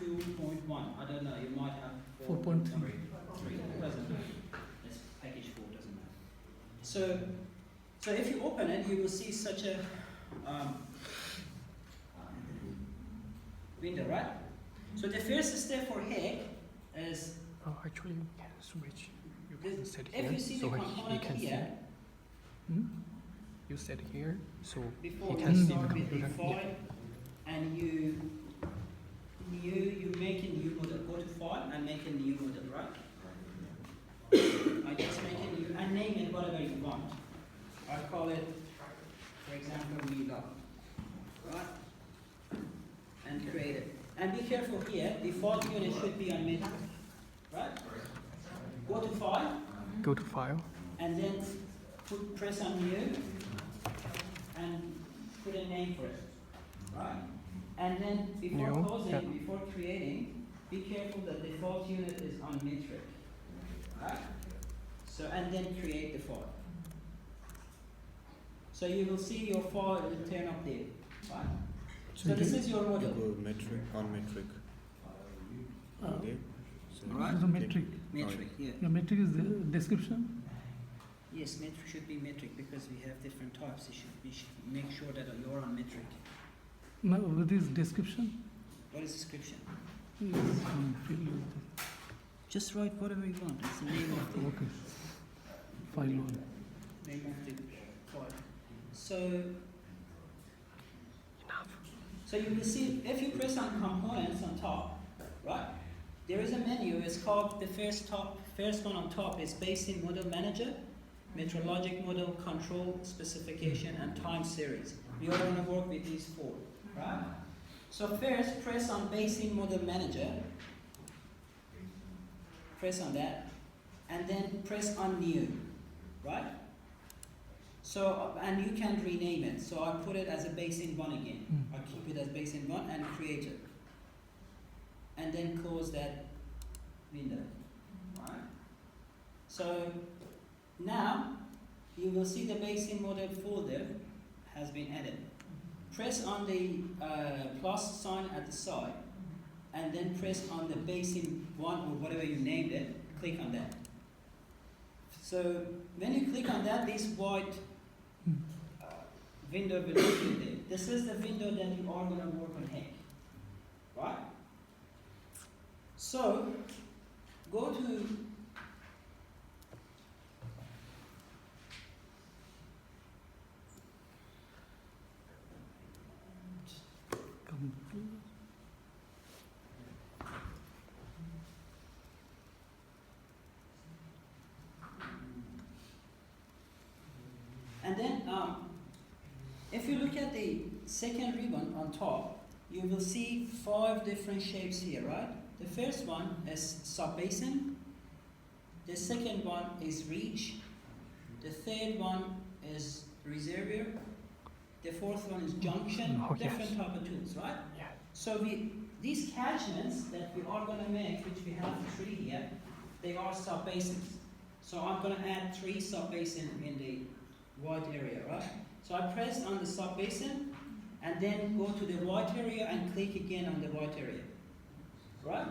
2.1. I don't know, you might have 4.3. 3. It doesn't matter. It's package 4, doesn't matter. So if you open it, you will see such a window, right? So the first step for HEC is, Actually, you can switch. You can set if here, you see so the he component can see. here, You set here, so before he we can see the start with the computer. file, and you make a new model. Go to file and make a new model, right? I just make a new and name it whatever you want. I call it, for example, new log, right? And create it. And be careful here. Default unit should be on metric, right? Go to file. Go to file. And then press on new and put a name for it, right? And then before New, closing, yeah. before creating, be careful that the default unit is on metric, right? So, and then create the file. So you will see your file will turn up there, right? So this is your model. Go metric, on metric. Okay. So Right. This is a metric. Metric, yeah. Your metric is the description. Yes, metric should be metric because we have different types. We should make sure that you're on metric. No, with this description. What is description? Yes, fill with Just write whatever you want. It's the name of the okay. File one. name of the file. So Enough. So you will see if you press on components on top, right? There is a menu. It's called the first one on top is Basin Model Manager, Metrologic Model, Control Specification, and Time Series. We are going to work with these 4, right? So first, press on Basin Model Manager. Press on that, and then press on New, right? So, and you can rename it. So I put it as a Basin 1 again. I keep it as Basin 1 and create it. And then close that window, right? So now you will see the Basin model folder has been added. Press on the plus sign at the side, and then press on the Basin 1 or whatever you named it, click on that. So when you click on that, this white window will appear there. This is the window that you are going to work on HEC, right? So go to and then if you look at the second ribbon on top, you will see 5 different shapes here, right? The first one is sub-basin, the second one is reach, the third one is reservoir, the fourth one is junction, different type of tools, right? Yeah. So these catchments that we are going to make, which we have 3 here, they are sub-basins. So I'm going to add 3 sub-basin in the white area, right? So I press on the sub-basin and then go to the white area and click again on the white area, right?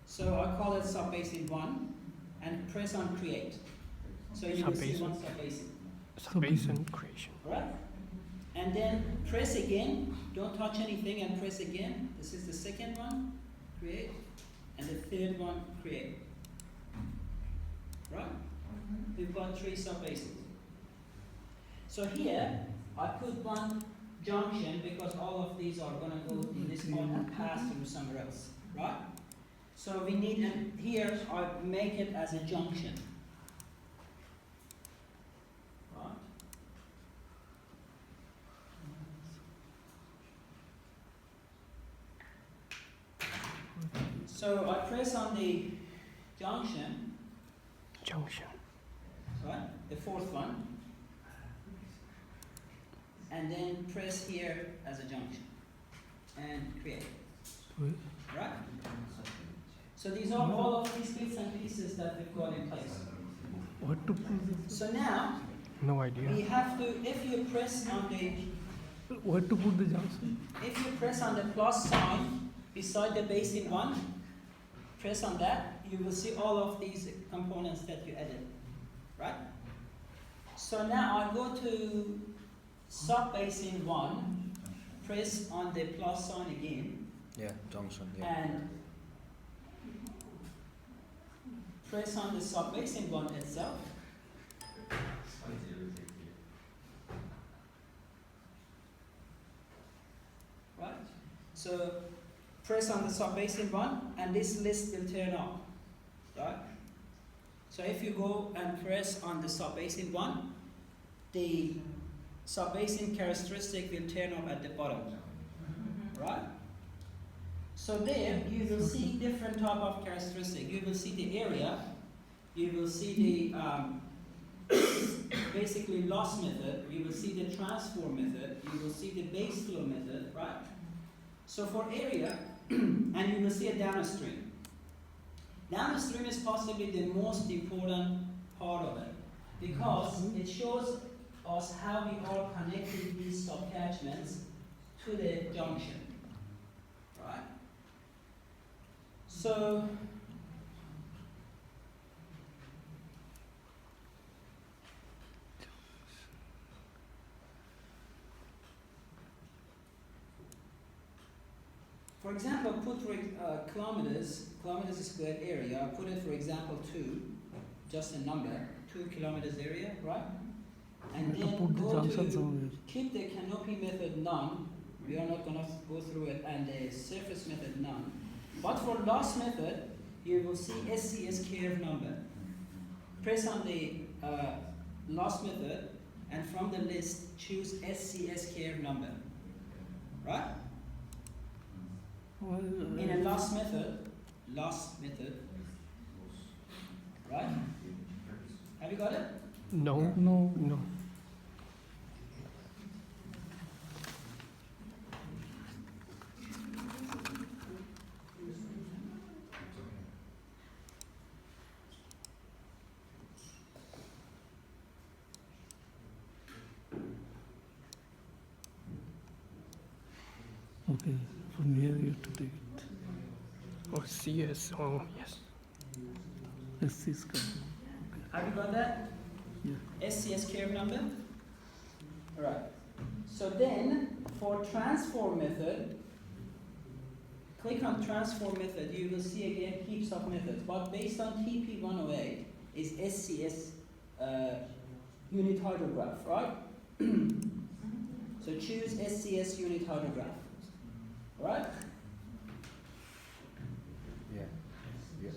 So I call it sub-basin 1 and press on create. So you will see 1 sub-basin. Sub-basin creation. Right? And then press again, don't touch anything and press again. This is the second one, create, and the third one, create. Right? We've got 3 sub-basins. So here, I put 1 junction because all of these are going to go in this point and pass through somewhere else. Right? So we need, and here I make it as a junction. Right? So I press on the junction, right? The fourth one. And then press here as a junction and create. Right? So these are all of these bits and pieces that we've got in place. What to put this? So now No idea. we have to, if you press on the What to put the junction? If you press on the plus sign beside the basin one, press on that, you will see all of these components that you added, right? So now I go to sub-basin one, press on the plus sign again, Yeah, junction. Yeah. and press on the sub-basin one itself. Right? So press on the sub-basin one, and this list will turn up. Right? So if you go and press on the sub-basin one, the sub-basin characteristic will turn up at the bottom. Right? So there you will see different type of characteristic. You will see the area, you will see the basically loss method, you will see the transform method, you will see the base flow method, right? So for area, and you will see a downstream. Downstream is possibly the most important part of it, because it shows us how we are connecting these subcatchments to the junction, right? So, for example, put kilometers squared area, put it for example 2, just a number, 2 kilometers area, right? And then Put the go junction to, somewhere. keep the canopy method none, we are not going to go through it, and the surface method none. But for loss method, you will see SCS curve number. Press on the loss method, and from the list, choose SCS curve number, right? In a loss method, right? Have you got it? No. Okay, from here you have to take it. Or CS, oh yes. SC's coming. Have you got that? Yeah. SCS curve number? Alright. So then, for transform method, click on transform method, you will see again heaps of methods, but based on TP108 is SCS unit hydrograph, right? So choose SCS unit hydrograph, right? Yeah. Yeah.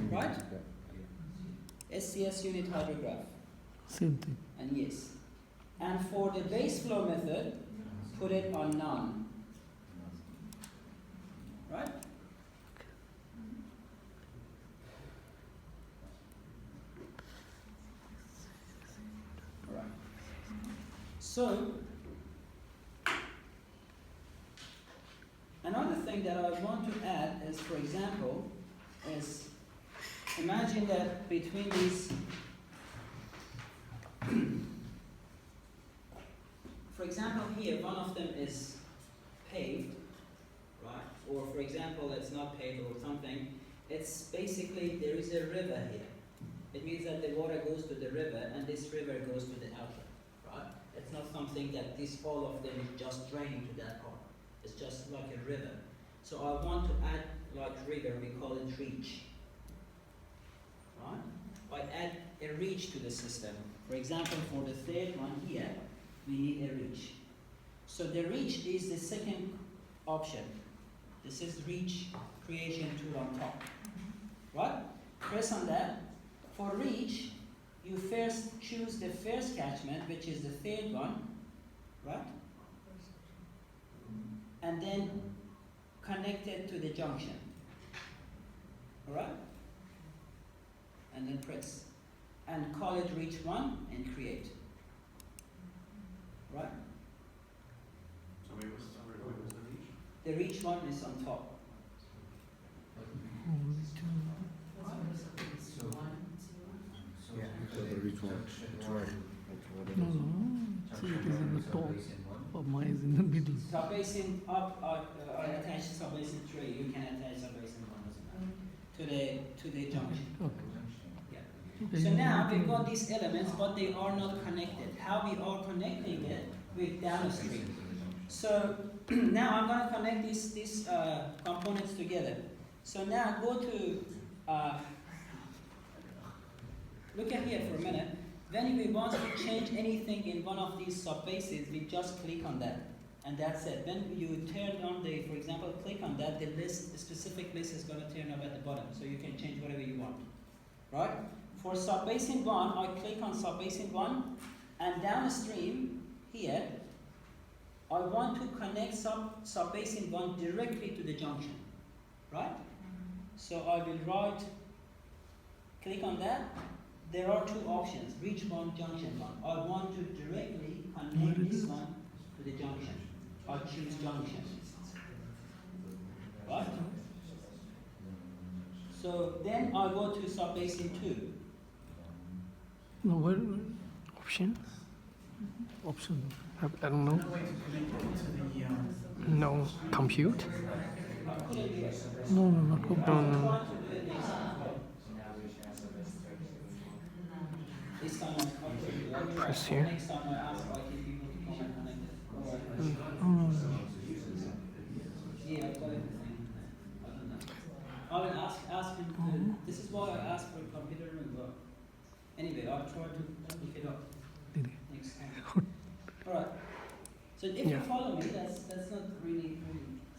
Right? Yeah. SCS unit hydrograph, Same thing. and yes. And for the base flow method, put it on none, right? Alright. So, another thing that I want to add is, for example, is imagine that between these, for example here, one of them is paved, right? Or for example, it's not paved or something. It's basically, there is a river here. It means that the water goes to the river and this river goes to the outlet, right? It's not something that all of them is just draining to that part. It's just like a river. So I want to add like river, we call it reach, right? I add a reach to the system. For example, for the third one here, we need a reach. So the reach is the second option. This is reach creation tool on top, right? Press on that. For reach, you first choose the first catchment, which is the third one, right? And then connect it to the junction, all right? And then press. And call it reach 1 and create, right? So wait, what's the reach? The reach 1 is on top. Yeah. So the reach one. It's right. No. See, it is in the top. Or mine is in the middle. Top subbasin up, I attach subbasin 3, you can attach subbasin 1, doesn't matter, to the junction. Okay. Yeah. So now we've got these elements, but they are not connected. How we are connecting it with downstream. So now I'm going to connect these components together. So now go to, look at here for a minute. When we want to change anything in one of these subbases, we just click on that. And that's it. When you turn on the, for example, click on that, the specific list is going to turn up at the bottom. So you can change whatever you want. Right? For subbasin 1, I click on subbasin 1, and downstream here, I want to connect subbasin 1 directly to the junction. Right? So I will click on that. There are two options, reach 1, junction 1. I want to directly connect this one to the junction. I choose junction. Right? So then I go to subbasin 2. No, where? Option? Option. I don't know. No. Compute? No, not No, company. no. This time I Press here. next time I ask IT people to come and connect it. No. Yeah, I've got everything. I don't know. I will ask him to, this is why I asked for a computer room, but anyway, I'll try to look it up next time. Alright. So if you follow me, that's not really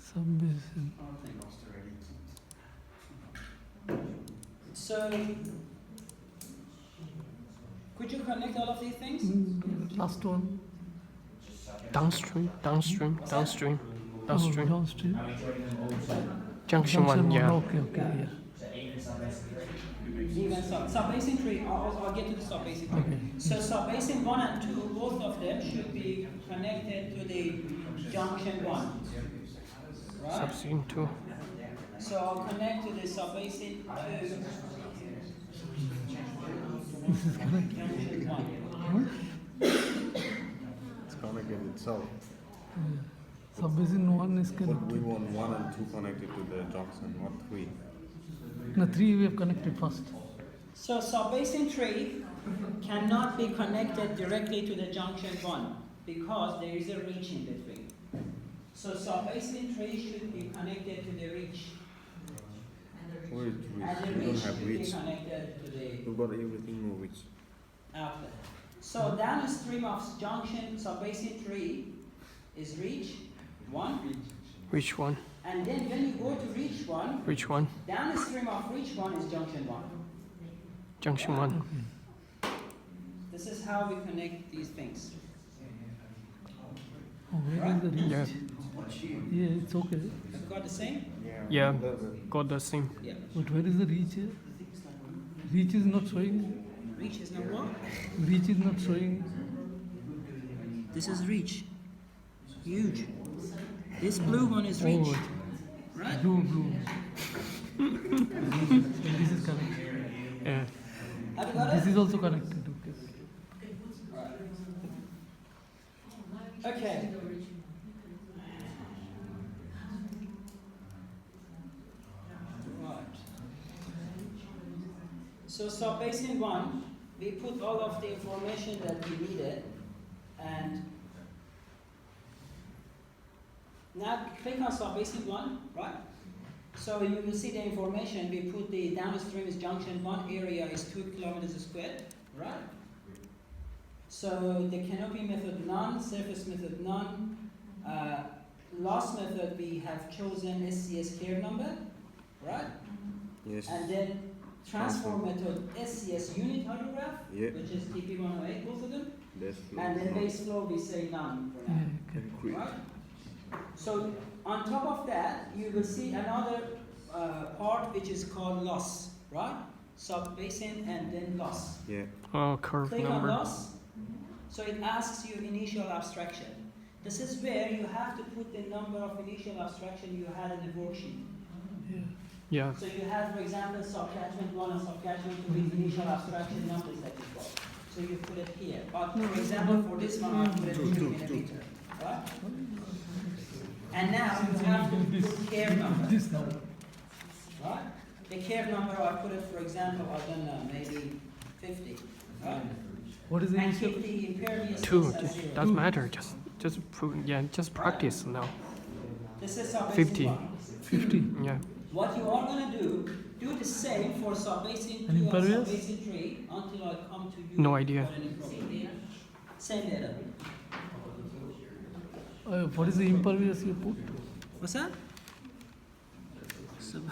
Subbasin. hard thing. So could you connect all of these things? Last one. Downstream. Oh, downstream. Junction 1, yeah. Okay, yeah. Even subbasin 3, I'll get to the subbasin 3. Okay. So subbasin 1 and 2, both of them should be connected to the junction 1. Right? Substation 2. So I'll connect to the subbasin 2. This is correct. Junction 1. It's connected itself. Subbasin 1 is But connected. we want 1 and 2 connected to the junction, not 3. No, 3 we have connected first. So subbasin 3 cannot be connected directly to the junction 1 because there is a reach in between. So subbasin 3 should be connected to the reach. Where is And the reach? We don't reach have should be reach. connected to the We've got everything no reach. outlet. So downstream of junction subbasin 3 is reach 1. Which one? And then when you go to reach 1, Which one? downstream of reach 1 is junction 1. Junction 1. This is how we connect these things. Oh, where is the reach? Yeah. Yeah, it's okay. Have got the same? Yeah. Got the same. Yeah. But where is the reach here? Reach is not showing. Reach is not what? Reach is not showing. This is reach. Huge. This blue one is reach. Oh, Right? blue. This is correct. Yeah. Have you got This it? is also connected. Okay. Okay. Right. So subbasin 1, we put all of the information that we needed, and now click on subbasin 1, right? So you will see the information. We put the downstream is junction 1, area is 2 kilometers squared, right? So the canopy method none, surface method none, loss method we have chosen SCS care number, right? Yes. And then transform method SCS unit hydrograph, Yeah. which is TP108, both of them. That's And then base flow we say none for now. Okay. quick. Right? So on top of that, you will see another part which is called loss, right? Subbasin and then loss. Yeah. Oh, curve Click on number. loss. So it asks you initial abstraction. This is where you have to put the number of initial abstraction you had in the worksheet. Yeah. So you have, for example, subcatchment 1 and subcatchment 2 with initial abstraction numbers that you got. So you put it here. But for example, for this one, I put it 2 millimeter. Right? And now you have to put curve number, This now. right? The curve number, I put it, for example, I don't know, maybe 50, right? What is the And initial? keep the imperviousness 2 as 0. doesn't matter. Just just practice now. This is sub 50. 50. Yeah. What you are going to do the same for sub-basin 2 And and impervious? sub-basin 3 until I come to you. No idea. for any problem. Same data. What is the impervious you put? What's that? Sub